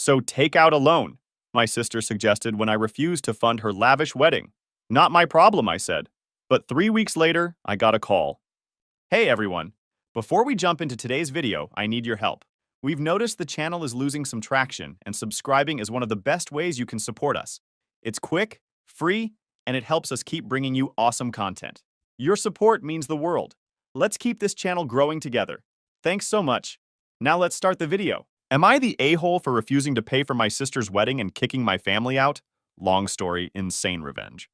So take out a loan, my sister suggested when I refused to fund her lavish wedding. Not my problem, I said. But 3 weeks later, I got a call. Hey everyone! Before we jump into today's video, I need your help. We've noticed the channel is losing some traction, and subscribing is one of the best ways you can support us. It's quick, free, and it helps us keep bringing you awesome content. Your support means the world. Let's keep this channel growing together. Thanks so much. Now let's start the video. Am I the a-hole for refusing to pay for my sister's wedding and kicking my family out? Long story, insane revenge.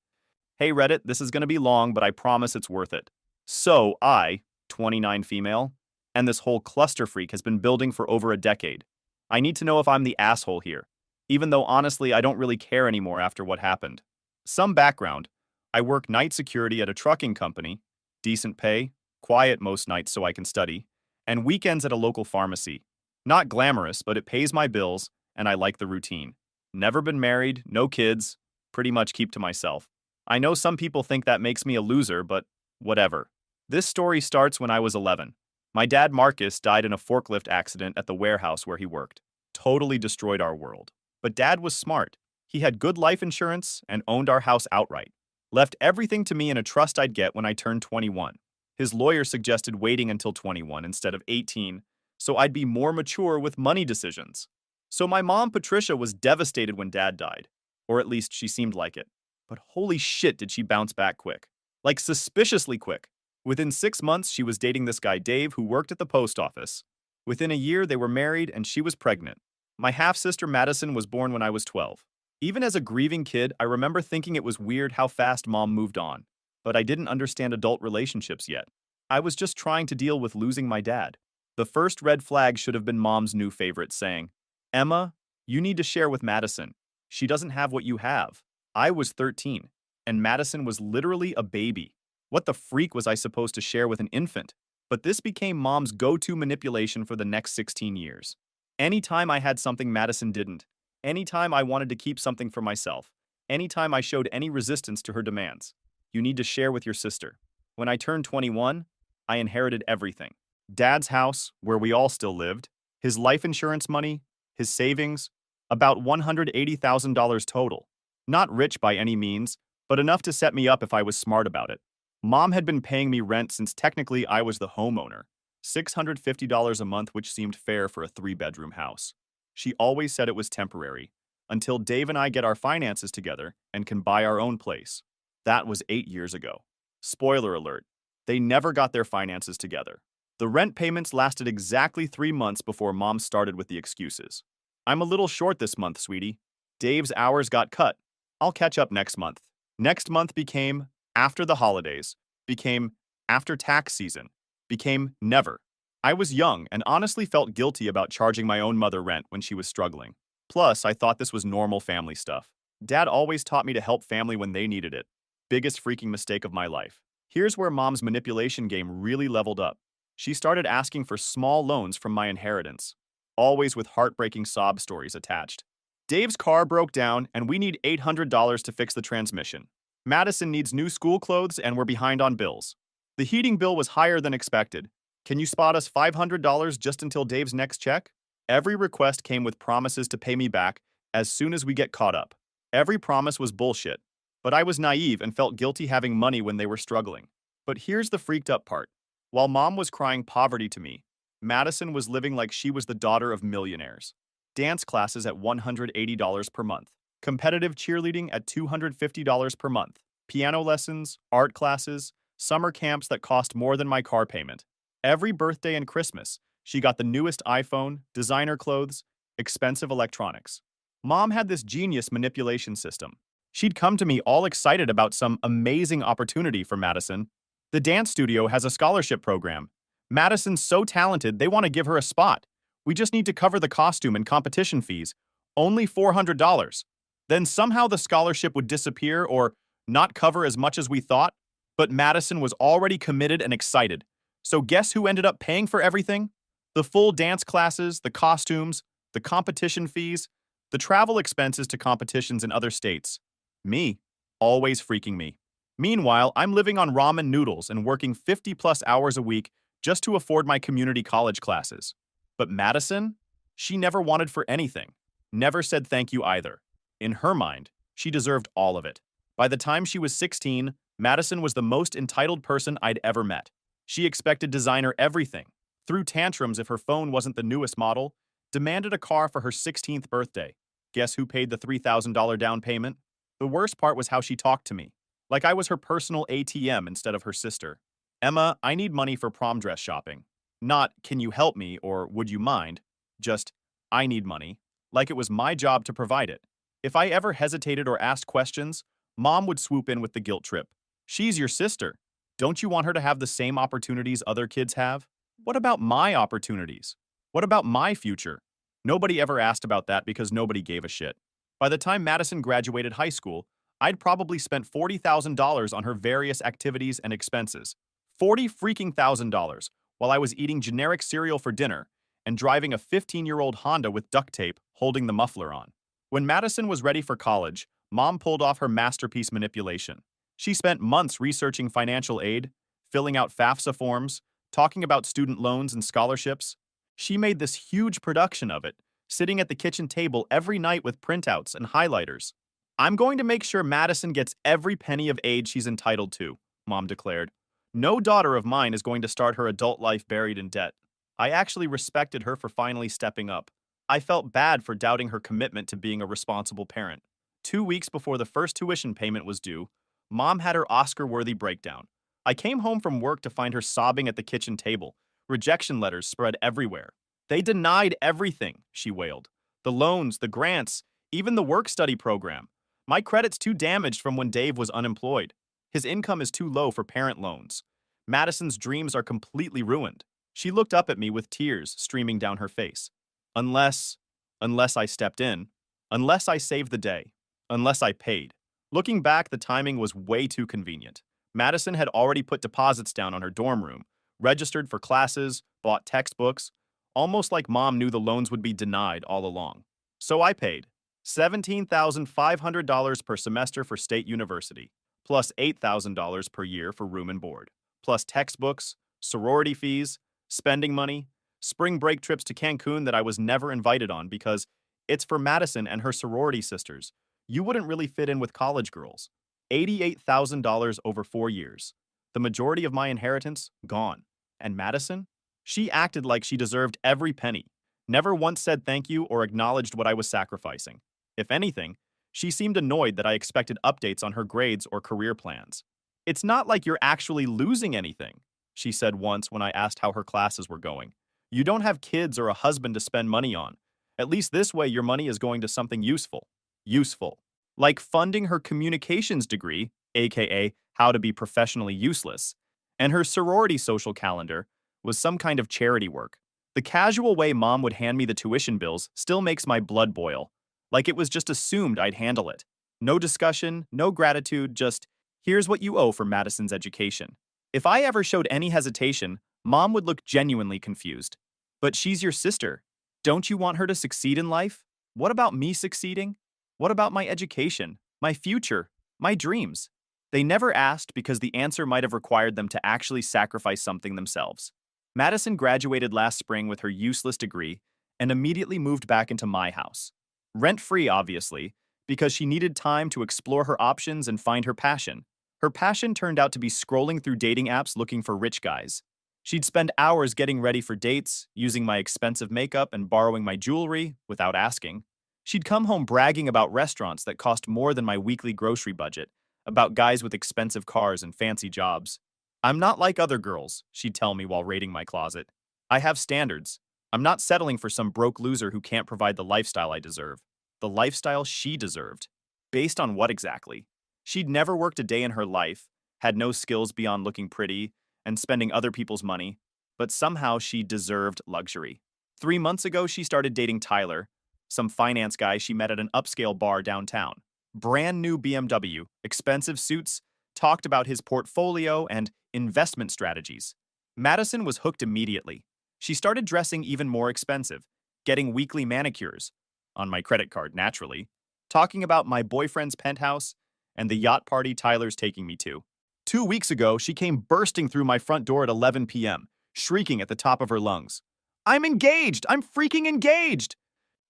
Hey Reddit, this is gonna be long, but I promise it's worth it. So I, 29 female, and this whole cluster freak has been building for over a decade. I need to know if I'm the asshole here, even though honestly I don't really care anymore after what happened. Some background. I work night security at a trucking company, decent pay, quiet most nights so I can study, and weekends at a local pharmacy. Not glamorous, but it pays my bills, and I like the routine. Never been married, no kids, pretty much keep to myself. I know some people think that makes me a loser, but whatever. This story starts when I was 11. My dad Marcus died in a forklift accident at the warehouse where he worked. Totally destroyed our world. But Dad was smart. He had good life insurance and owned our house outright. Left everything to me in a trust I'd get when I turned 21. His lawyer suggested waiting until 21 instead of 18, so I'd be more mature with money decisions. So my mom Patricia was devastated when Dad died. Or at least she seemed like it. But holy shit did she bounce back quick. Like suspiciously quick. Within 6 months, she was dating this guy Dave who worked at the post office. Within a year, they were married and she was pregnant. My half-sister Madison was born when I was 12. Even as a grieving kid, I remember thinking it was weird how fast Mom moved on. But I didn't understand adult relationships yet. I was just trying to deal with losing my dad. The first red flag should have been Mom's new favorite saying, "Emma, you need to share with Madison. She doesn't have what you have." I was 13, and Madison was literally a baby. What the freak was I supposed to share with an infant? But this became Mom's go-to manipulation for the next 16 years. Anytime I had something Madison didn't, anytime I wanted to keep something for myself, anytime I showed any resistance to her demands, you need to share with your sister. When I turned 21, I inherited everything. Dad's house, where we all still lived, his life insurance money, his savings, about $180,000 total. Not rich by any means, but enough to set me up if I was smart about it. Mom had been paying me rent since technically I was the homeowner, $650 a month, which seemed fair for a 3-bedroom house. She always said it was temporary, until Dave and I get our finances together and can buy our own place. That was 8 years ago. Spoiler alert, they never got their finances together. The rent payments lasted exactly 3 months before Mom started with the excuses. "I'm a little short this month, sweetie. Dave's hours got cut. I'll catch up next month." Next month became after the holidays, became after tax season, became never. I was young and honestly felt guilty about charging my own mother rent when she was struggling. Plus, I thought this was normal family stuff. Dad always taught me to help family when they needed it. Biggest freaking mistake of my life. Here's where Mom's manipulation game really leveled up. She started asking for small loans from my inheritance, always with heartbreaking sob stories attached. Dave's car broke down and we need $800 to fix the transmission. Madison needs new school clothes and we're behind on bills. The heating bill was higher than expected. Can you spot us $500 just until Dave's next check? Every request came with promises to pay me back as soon as we get caught up. Every promise was bullshit, but I was naive and felt guilty having money when they were struggling. But here's the freaked up part. While Mom was crying poverty to me, Madison was living like she was the daughter of millionaires. Dance classes at $180 per month. Competitive cheerleading at $250 per month. Piano lessons, art classes, summer camps that cost more than my car payment. Every birthday and Christmas, she got the newest iPhone, designer clothes, expensive electronics. Mom had this genius manipulation system. She'd come to me all excited about some amazing opportunity for Madison. The dance studio has a scholarship program. Madison's so talented, they want to give her a spot. We just need to cover the costume and competition fees. Only $400. Then somehow the scholarship would disappear or not cover as much as we thought. But Madison was already committed and excited. So guess who ended up paying for everything? The full dance classes, the costumes, the competition fees, the travel expenses to competitions in other states. Me. Always freaking me. Meanwhile, I'm living on ramen noodles and working 50+ hours a week just to afford my community college classes. But Madison? She never wanted for anything. Never said thank you either. In her mind, she deserved all of it. By the time she was 16, Madison was the most entitled person I'd ever met. She expected designer everything, threw tantrums if her phone wasn't the newest model, demanded a car for her 16th birthday. Guess who paid the $3,000 down payment? The worst part was how she talked to me, like I was her personal ATM instead of her sister. Emma, I need money for prom dress shopping. Not, can you help me or would you mind? Just, I need money, like it was my job to provide it. If I ever hesitated or asked questions, Mom would swoop in with the guilt trip. She's your sister. Don't you want her to have the same opportunities other kids have? What about my opportunities? What about my future? Nobody ever asked about that because nobody gave a shit. By the time Madison graduated high school, I'd probably spent $40,000 on her various activities and expenses. 40 freaking thousand dollars while I was eating generic cereal for dinner and driving a 15-year-old Honda with duct tape holding the muffler on. When Madison was ready for college, Mom pulled off her masterpiece manipulation. She spent months researching financial aid, filling out FAFSA forms, talking about student loans and scholarships. She made this huge production of it, sitting at the kitchen table every night with printouts and highlighters. I'm going to make sure Madison gets every penny of aid she's entitled to, Mom declared. No daughter of mine is going to start her adult life buried in debt. I actually respected her for finally stepping up. I felt bad for doubting her commitment to being a responsible parent. 2 weeks before the first tuition payment was due, Mom had her Oscar-worthy breakdown. I came home from work to find her sobbing at the kitchen table. Rejection letters spread everywhere. They denied everything, she wailed. The loans, the grants, even the work-study program. My credit's too damaged from when Dave was unemployed. His income is too low for parent loans. Madison's dreams are completely ruined. She looked up at me with tears streaming down her face. Unless I stepped in, unless I saved the day, unless I paid. Looking back, the timing was way too convenient. Madison had already put deposits down on her dorm room, registered for classes, bought textbooks, almost like Mom knew the loans would be denied all along. So I paid $17,500 per semester for State University, plus $8,000 per year for room and board, plus textbooks, sorority fees, spending money, spring break trips to Cancun that I was never invited on because it's for Madison and her sorority sisters. You wouldn't really fit in with college girls. $88,000 over 4 years. The majority of my inheritance gone. And Madison? She acted like she deserved every penny, never once said thank you or acknowledged what I was sacrificing. If anything, she seemed annoyed that I expected updates on her grades or career plans. It's not like you're actually losing anything, she said once when I asked how her classes were going. You don't have kids or a husband to spend money on. At least this way your money is going to something useful. Useful. Like funding her communications degree, aka how to be professionally useless, and her sorority social calendar was some kind of charity work. The casual way Mom would hand me the tuition bills still makes my blood boil, like it was just assumed I'd handle it. No discussion, no gratitude, just, here's what you owe for Madison's education. If I ever showed any hesitation, Mom would look genuinely confused. But she's your sister. Don't you want her to succeed in life? What about me succeeding? What about my education, my future, my dreams? They never asked because the answer might have required them to actually sacrifice something themselves. Madison graduated last spring with her useless degree and immediately moved back into my house. Rent-free, obviously, because she needed time to explore her options and find her passion. Her passion turned out to be scrolling through dating apps looking for rich guys. She'd spend hours getting ready for dates, using my expensive makeup and borrowing my jewelry without asking. She'd come home bragging about restaurants that cost more than my weekly grocery budget, about guys with expensive cars and fancy jobs. I'm not like other girls, she'd tell me while raiding my closet. I have standards. I'm not settling for some broke loser who can't provide the lifestyle I deserve. The lifestyle she deserved. Based on what exactly? She'd never worked a day in her life, had no skills beyond looking pretty and spending other people's money, but somehow she deserved luxury. 3 months ago, she started dating Tyler, some finance guy she met at an upscale bar downtown. Brand new BMW, expensive suits, talked about his portfolio and investment strategies. Madison was hooked immediately. She started dressing even more expensive, getting weekly manicures, on my credit card naturally, talking about my boyfriend's penthouse and the yacht party Tyler's taking me to. 2 weeks ago, she came bursting through my front door at 11 p.m., shrieking at the top of her lungs. I'm engaged! I'm freaking engaged!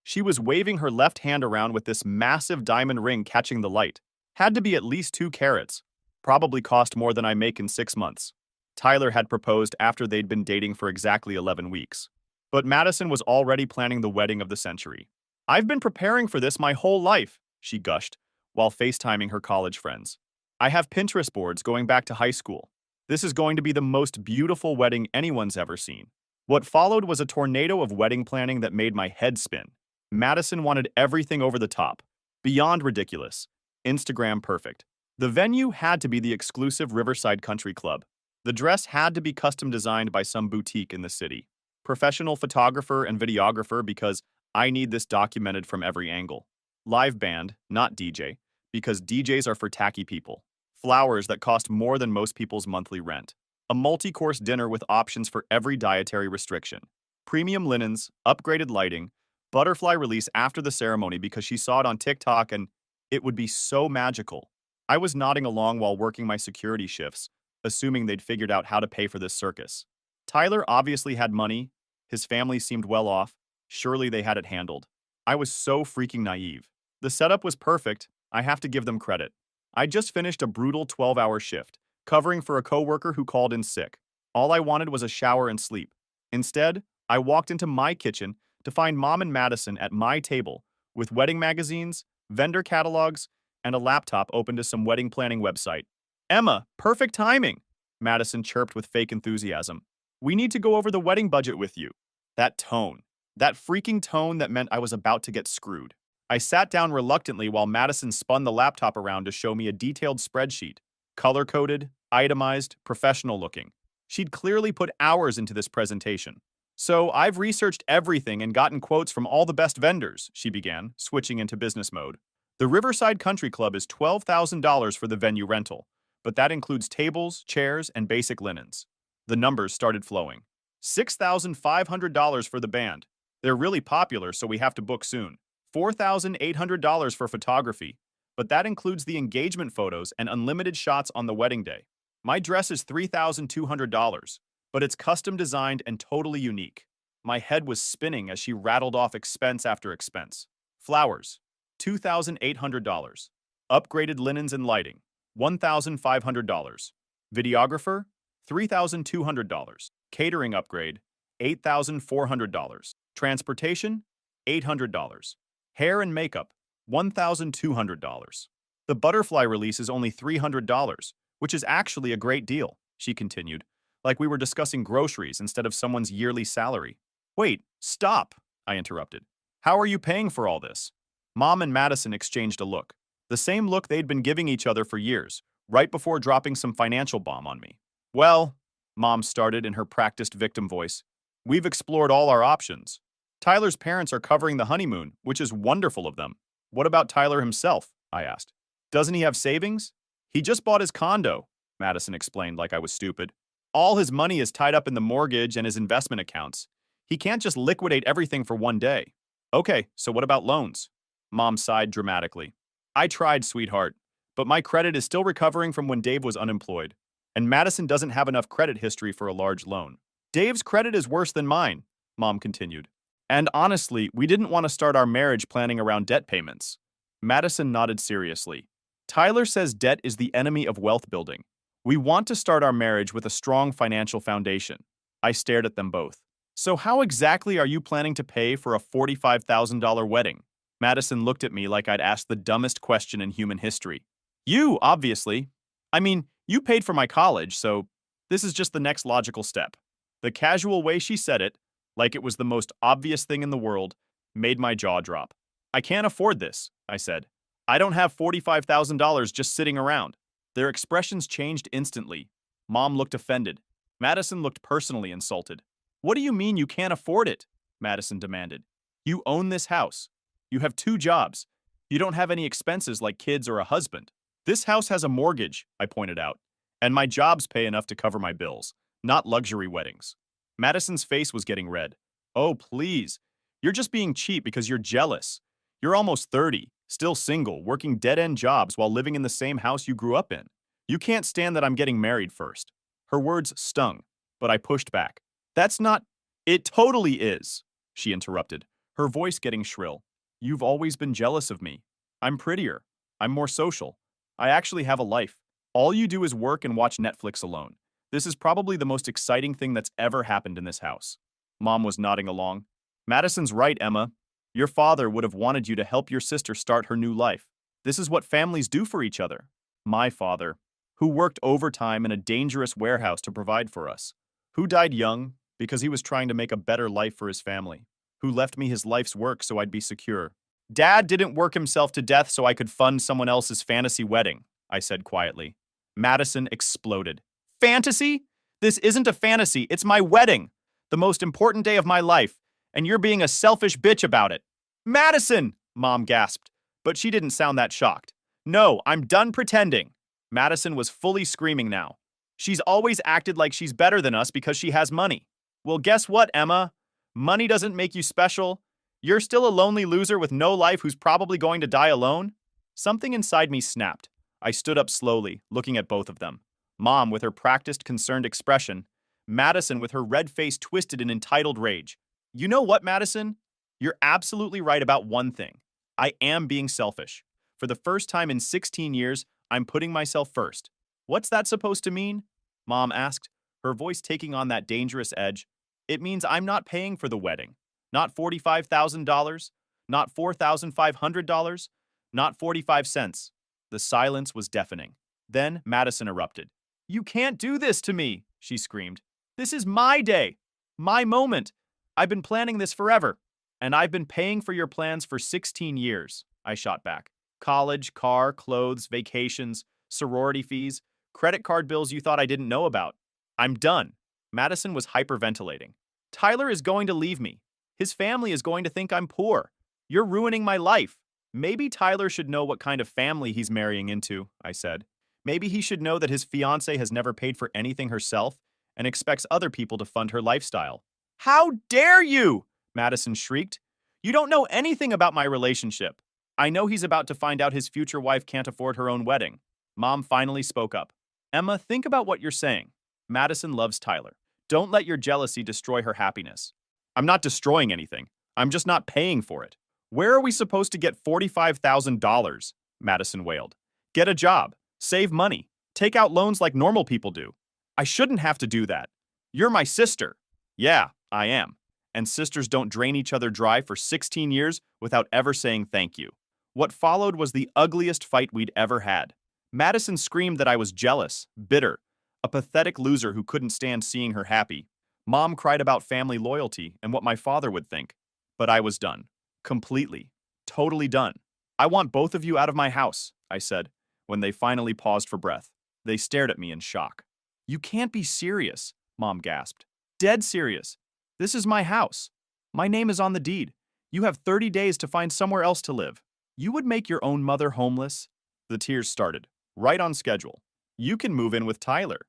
She was waving her left hand around with this massive diamond ring catching the light. Had to be at least 2 carats. Probably cost more than I make in 6 months. Tyler had proposed after they'd been dating for exactly 11 weeks. But Madison was already planning the wedding of the century. I've been preparing for this my whole life, she gushed, while FaceTiming her college friends. I have Pinterest boards going back to high school. This is going to be the most beautiful wedding anyone's ever seen. What followed was a tornado of wedding planning that made my head spin. Madison wanted everything over the top, beyond ridiculous, Instagram perfect. The venue had to be the exclusive Riverside Country Club. The dress had to be custom designed by some boutique in the city. Professional photographer and videographer because I need this documented from every angle. Live band, not DJ, because DJs are for tacky people. Flowers that cost more than most people's monthly rent. A multi-course dinner with options for every dietary restriction. Premium linens, upgraded lighting, butterfly release after the ceremony because she saw it on TikTok and it would be so magical. I was nodding along while working my security shifts, assuming they'd figured out how to pay for this circus. Tyler obviously had money. His family seemed well off. Surely they had it handled. I was so freaking naive. The setup was perfect. I have to give them credit. I just finished a brutal 12-hour shift, covering for a coworker who called in sick. All I wanted was a shower and sleep. Instead, I walked into my kitchen to find Mom and Madison at my table with wedding magazines, vendor catalogs, and a laptop open to some wedding planning website. Emma, perfect timing, Madison chirped with fake enthusiasm. We need to go over the wedding budget with you. That tone. That freaking tone that meant I was about to get screwed. I sat down reluctantly while Madison spun the laptop around to show me a detailed spreadsheet. Color-coded, itemized, professional-looking. She'd clearly put hours into this presentation. So I've researched everything and gotten quotes from all the best vendors, she began, switching into business mode. The Riverside Country Club is $12,000 for the venue rental, but that includes tables, chairs, and basic linens. The numbers started flowing. $6,500 for the band. They're really popular, so we have to book soon. $4,800 for photography, but that includes the engagement photos and unlimited shots on the wedding day. My dress is $3,200, but it's custom designed and totally unique. My head was spinning as she rattled off expense after expense. Flowers, $2,800. Upgraded linens and lighting, $1,500. Videographer, $3,200. Catering upgrade, $8,400. Transportation, $800. Hair and makeup, $1,200. The butterfly release is only $300, which is actually a great deal, she continued, like we were discussing groceries instead of someone's yearly salary. Wait, stop, I interrupted. How are you paying for all this? Mom and Madison exchanged a look. The same look they'd been giving each other for years, right before dropping some financial bomb on me. Well, Mom started in her practiced victim voice, we've explored all our options. Tyler's parents are covering the honeymoon, which is wonderful of them. What about Tyler himself? I asked. Doesn't he have savings? He just bought his condo, Madison explained like I was stupid. All his money is tied up in the mortgage and his investment accounts. He can't just liquidate everything for one day. Okay, so what about loans? Mom sighed dramatically. I tried, sweetheart, but my credit is still recovering from when Dave was unemployed, and Madison doesn't have enough credit history for a large loan. Dave's credit is worse than mine, Mom continued. And honestly, we didn't want to start our marriage planning around debt payments. Madison nodded seriously. Tyler says debt is the enemy of wealth building. We want to start our marriage with a strong financial foundation. I stared at them both. So how exactly are you planning to pay for a $45,000 wedding? Madison looked at me like I'd asked the dumbest question in human history. You, obviously. I mean, you paid for my college, so this is just the next logical step. The casual way she said it, like it was the most obvious thing in the world, made my jaw drop. I can't afford this, I said. I don't have $45,000 just sitting around. Their expressions changed instantly. Mom looked offended. Madison looked personally insulted. What do you mean you can't afford it? Madison demanded. You own this house. You have 2 jobs. You don't have any expenses like kids or a husband. This house has a mortgage, I pointed out, and my jobs pay enough to cover my bills, not luxury weddings. Madison's face was getting red. Oh, please. You're just being cheap because you're jealous. You're almost 30, still single, working dead-end jobs while living in the same house you grew up in. You can't stand that I'm getting married first. Her words stung, but I pushed back. That's not— It totally is, she interrupted, her voice getting shrill. You've always been jealous of me. I'm prettier. I'm more social. I actually have a life. All you do is work and watch Netflix alone. This is probably the most exciting thing that's ever happened in this house. Mom was nodding along. Madison's right, Emma. Your father would have wanted you to help your sister start her new life. This is what families do for each other. My father, who worked overtime in a dangerous warehouse to provide for us, who died young because he was trying to make a better life for his family, who left me his life's work so I'd be secure. Dad didn't work himself to death so I could fund someone else's fantasy wedding, I said quietly. Madison exploded. Fantasy? This isn't a fantasy, it's my wedding. The most important day of my life, and you're being a selfish bitch about it. Madison! Mom gasped, but she didn't sound that shocked. No, I'm done pretending. Madison was fully screaming now. She's always acted like she's better than us because she has money. Well, guess what, Emma? Money doesn't make you special. You're still a lonely loser with no life who's probably going to die alone. Something inside me snapped. I stood up slowly, looking at both of them. Mom with her practiced, concerned expression, Madison with her red face twisted in entitled rage. You know what, Madison? You're absolutely right about one thing. I am being selfish. For the first time in 16 years, I'm putting myself first. What's that supposed to mean? Mom asked, her voice taking on that dangerous edge. It means I'm not paying for the wedding. Not $45,000, not $4,500, not 45 cents. The silence was deafening. Then Madison erupted. You can't do this to me, she screamed. This is my day, my moment. I've been planning this forever. And I've been paying for your plans for 16 years, I shot back. College, car, clothes, vacations, sorority fees, credit card bills you thought I didn't know about. I'm done. Madison was hyperventilating. Tyler is going to leave me. His family is going to think I'm poor. You're ruining my life. Maybe Tyler should know what kind of family he's marrying into, I said. Maybe he should know that his fiancée has never paid for anything herself and expects other people to fund her lifestyle. How dare you! Madison shrieked. You don't know anything about my relationship. I know he's about to find out his future wife can't afford her own wedding. Mom finally spoke up. Emma, think about what you're saying. Madison loves Tyler. Don't let your jealousy destroy her happiness. I'm not destroying anything. I'm just not paying for it. Where are we supposed to get $45,000? Madison wailed. Get a job. Save money. Take out loans like normal people do. I shouldn't have to do that. You're my sister. Yeah, I am. And sisters don't drain each other dry for 16 years without ever saying thank you. What followed was the ugliest fight we'd ever had. Madison screamed that I was jealous, bitter, a pathetic loser who couldn't stand seeing her happy. Mom cried about family loyalty and what my father would think. But I was done. Completely. Totally done. I want both of you out of my house, I said, when they finally paused for breath. They stared at me in shock. You can't be serious, Mom gasped. Dead serious. This is my house. My name is on the deed. You have 30 days to find somewhere else to live. You would make your own mother homeless? The tears started, right on schedule. You can move in with Tyler,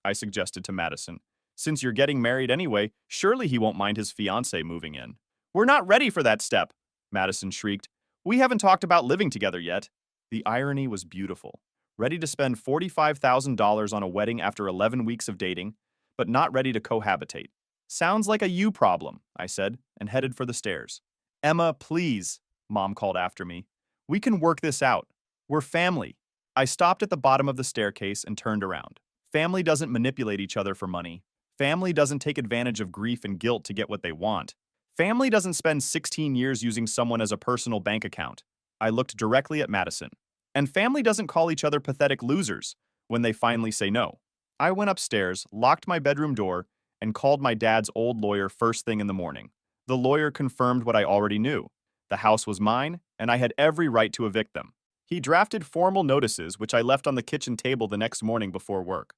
I suggested to Madison. Since you're getting married anyway, surely he won't mind his fiancée moving in. We're not ready for that step, Madison shrieked. We haven't talked about living together yet. The irony was beautiful. Ready to spend $45,000 on a wedding after 11 weeks of dating, but not ready to cohabitate. Sounds like a you problem, I said, and headed for the stairs. Emma, please, Mom called after me. We can work this out. We're family. I stopped at the bottom of the staircase and turned around. Family doesn't manipulate each other for money. Family doesn't take advantage of grief and guilt to get what they want. Family doesn't spend 16 years using someone as a personal bank account. I looked directly at Madison. And family doesn't call each other pathetic losers when they finally say no. I went upstairs, locked my bedroom door, and called my dad's old lawyer first thing in the morning. The lawyer confirmed what I already knew. The house was mine, and I had every right to evict them. He drafted formal notices, which I left on the kitchen table the next morning before work.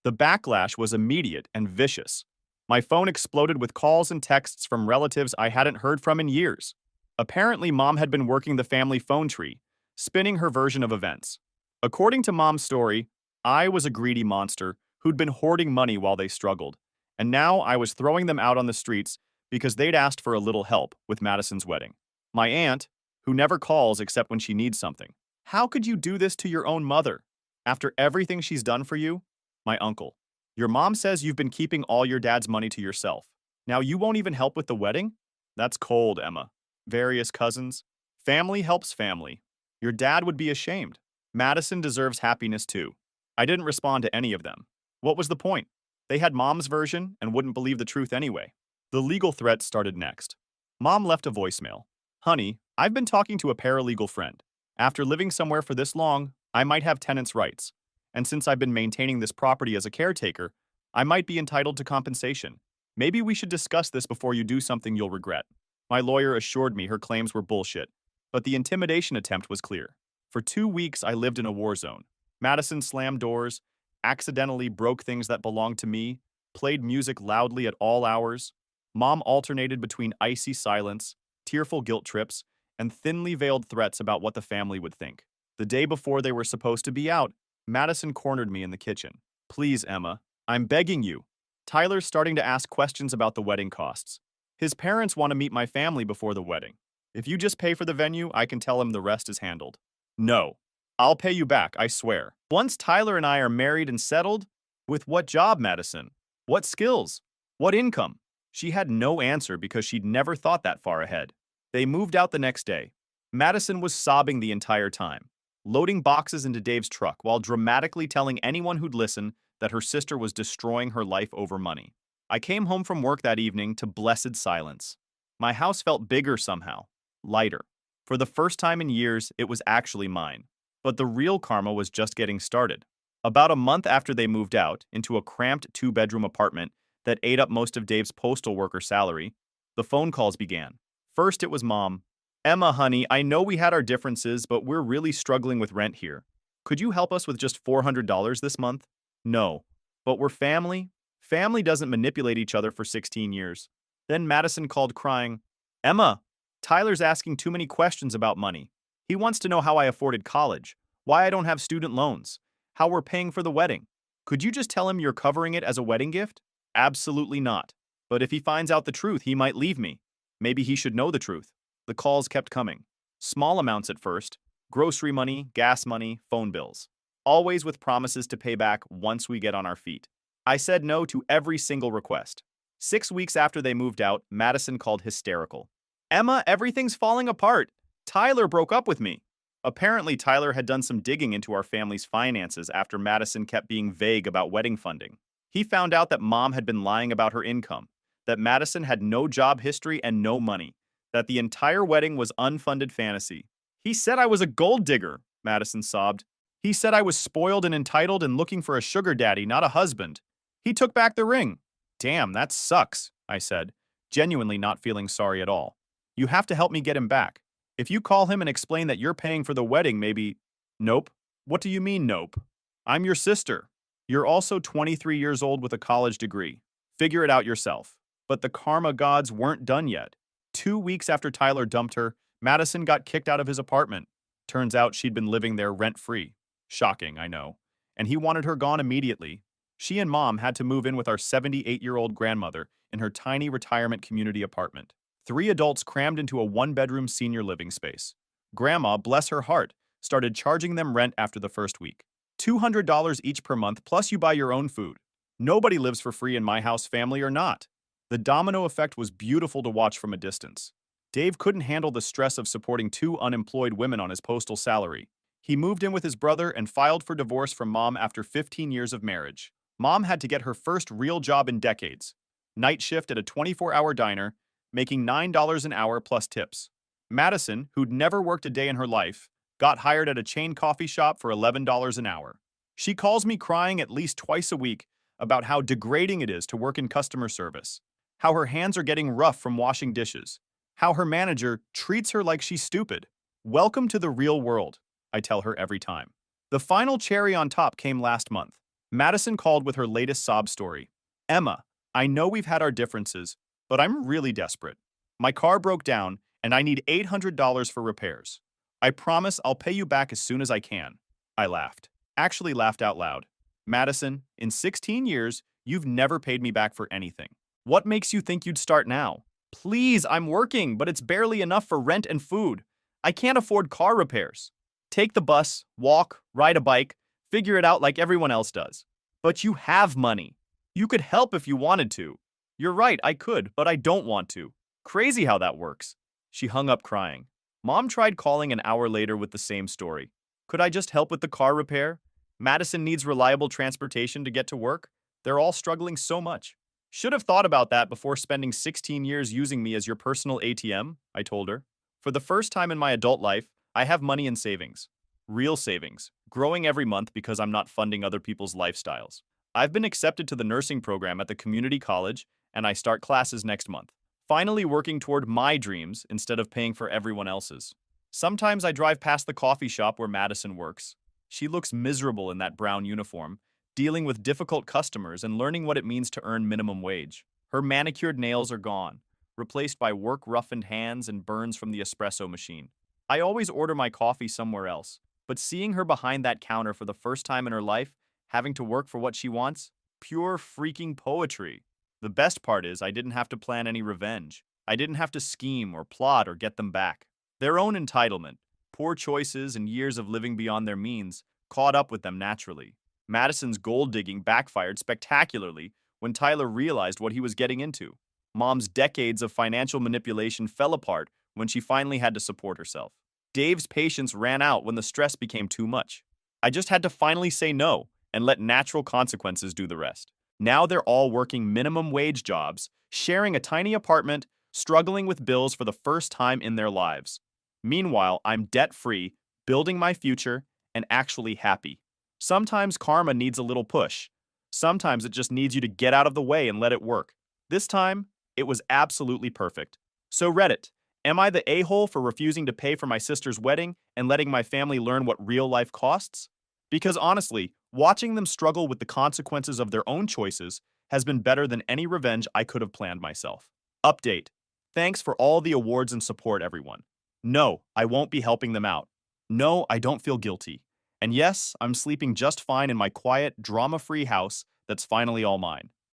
The backlash was immediate and vicious. My phone exploded with calls and texts from relatives I hadn't heard from in years. Apparently, Mom had been working the family phone tree, spinning her version of events. According to Mom's story, I was a greedy monster who'd been hoarding money while they struggled, and now I was throwing them out on the streets because they'd asked for a little help with Madison's wedding. My aunt, who never calls except when she needs something. How could you do this to your own mother? After everything she's done for you? My uncle. Your mom says you've been keeping all your dad's money to yourself. Now you won't even help with the wedding? That's cold, Emma. various cousins. Family helps family. Your dad would be ashamed. Madison deserves happiness too. I didn't respond to any of them. What was the point? They had mom's version and wouldn't believe the truth anyway. The legal threats started next. Mom left a voicemail. Honey, I've been talking to a paralegal friend. After living somewhere for this long, I might have tenants' rights. And since I've been maintaining this property as a caretaker, I might be entitled to compensation. Maybe we should discuss this before you do something you'll regret. My lawyer assured me her claims were bullshit, but the intimidation attempt was clear. For 2 weeks, I lived in a war zone. Madison slammed doors, accidentally broke things that belonged to me, played music loudly at all hours. Mom alternated between icy silence, tearful guilt trips, and thinly veiled threats about what the family would think. The day before they were supposed to be out, Madison cornered me in the kitchen. Please, Emma, I'm begging you. Tyler's starting to ask questions about the wedding costs. His parents want to meet my family before the wedding. If you just pay for the venue, I can tell him the rest is handled. No. I'll pay you back, I swear. Once Tyler and I are married and settled, with what job, Madison? What skills? What income? She had no answer because she'd never thought that far ahead. They moved out the next day. Madison was sobbing the entire time, loading boxes into Dave's truck while dramatically telling anyone who'd listen that her sister was destroying her life over money. I came home from work that evening to blessed silence. My house felt bigger somehow, lighter. For the first time in years, it was actually mine. But the real karma was just getting started. About a month after they moved out into a cramped 2-bedroom apartment that ate up most of Dave's postal worker salary, the phone calls began. First, it was Mom. Emma, honey, I know we had our differences, but we're really struggling with rent here. Could you help us with just $400 this month? No. But we're family. Family doesn't manipulate each other for 16 years. Then Madison called crying, Emma, Tyler's asking too many questions about money. He wants to know how I afforded college, why I don't have student loans, how we're paying for the wedding. Could you just tell him you're covering it as a wedding gift? Absolutely not. But if he finds out the truth, he might leave me. Maybe he should know the truth. The calls kept coming. Small amounts at first. Grocery money, gas money, phone bills. Always with promises to pay back once we get on our feet. I said no to every single request. 6 weeks after they moved out, Madison called hysterical. Emma, everything's falling apart. Tyler broke up with me. Apparently, Tyler had done some digging into our family's finances after Madison kept being vague about wedding funding. He found out that Mom had been lying about her income, that Madison had no job history and no money, that the entire wedding was unfunded fantasy. He said I was a gold digger, Madison sobbed. He said I was spoiled and entitled and looking for a sugar daddy, not a husband. He took back the ring. Damn, that sucks, I said, genuinely not feeling sorry at all. You have to help me get him back. If you call him and explain that you're paying for the wedding, maybe… Nope. What do you mean, nope? I'm your sister. You're also 23 years old with a college degree. Figure it out yourself. But the karma gods weren't done yet. 2 weeks after Tyler dumped her, Madison got kicked out of his apartment. Turns out she'd been living there rent-free. Shocking, I know. And he wanted her gone immediately. She and Mom had to move in with our 78-year-old grandmother in her tiny retirement community apartment. 3 adults crammed into a 1-bedroom senior living space. Grandma, bless her heart, started charging them rent after the first week. $200 each per month, plus you buy your own food. Nobody lives for free in my house, family or not. The domino effect was beautiful to watch from a distance. Dave couldn't handle the stress of supporting 2 unemployed women on his postal salary. He moved in with his brother and filed for divorce from Mom after 15 years of marriage. Mom had to get her first real job in decades. Night shift at a 24-hour diner, making $9 an hour plus tips. Madison, who'd never worked a day in her life, got hired at a chain coffee shop for $11 an hour. She calls me crying at least twice a week about how degrading it is to work in customer service, how her hands are getting rough from washing dishes, how her manager treats her like she's stupid. Welcome to the real world, I tell her every time. The final cherry on top came last month. Madison called with her latest sob story. Emma, I know we've had our differences, but I'm really desperate. My car broke down, and I need $800 for repairs. I promise I'll pay you back as soon as I can. I laughed. Actually laughed out loud. Madison, in 16 years, you've never paid me back for anything. What makes you think you'd start now? Please, I'm working, but it's barely enough for rent and food. I can't afford car repairs. Take the bus, walk, ride a bike, figure it out like everyone else does. But you have money. You could help if you wanted to. You're right, I could, but I don't want to. Crazy how that works. She hung up crying. Mom tried calling an hour later with the same story. Could I just help with the car repair? Madison needs reliable transportation to get to work. They're all struggling so much. Should have thought about that before spending 16 years using me as your personal ATM, I told her. For the first time in my adult life, I have money in savings. Real savings, growing every month because I'm not funding other people's lifestyles. I've been accepted to the nursing program at the community college, and I start classes next month. Finally working toward my dreams instead of paying for everyone else's. Sometimes I drive past the coffee shop where Madison works. She looks miserable in that brown uniform, dealing with difficult customers and learning what it means to earn minimum wage. Her manicured nails are gone, replaced by work-roughened hands and burns from the espresso machine. I always order my coffee somewhere else, but seeing her behind that counter for the first time in her life, having to work for what she wants, pure freaking poetry. The best part is I didn't have to plan any revenge. I didn't have to scheme or plot or get them back. Their own entitlement, poor choices, and years of living beyond their means caught up with them naturally. Madison's gold digging backfired spectacularly when Tyler realized what he was getting into. Mom's decades of financial manipulation fell apart when she finally had to support herself. Dave's patience ran out when the stress became too much. I just had to finally say no and let natural consequences do the rest. Now they're all working minimum wage jobs, sharing a tiny apartment, struggling with bills for the first time in their lives. Meanwhile, I'm debt-free, building my future, and actually happy. Sometimes karma needs a little push. Sometimes it just needs you to get out of the way and let it work. This time, it was absolutely perfect. So Reddit, am I the a-hole for refusing to pay for my sister's wedding and letting my family learn what real life costs? Because honestly, watching them struggle with the consequences of their own choices has been better than any revenge I could have planned myself. Update. Thanks for all the awards and support, everyone. No, I won't be helping them out. No, I don't feel guilty. And yes, I'm sleeping just fine in my quiet, drama-free house that's finally all mine.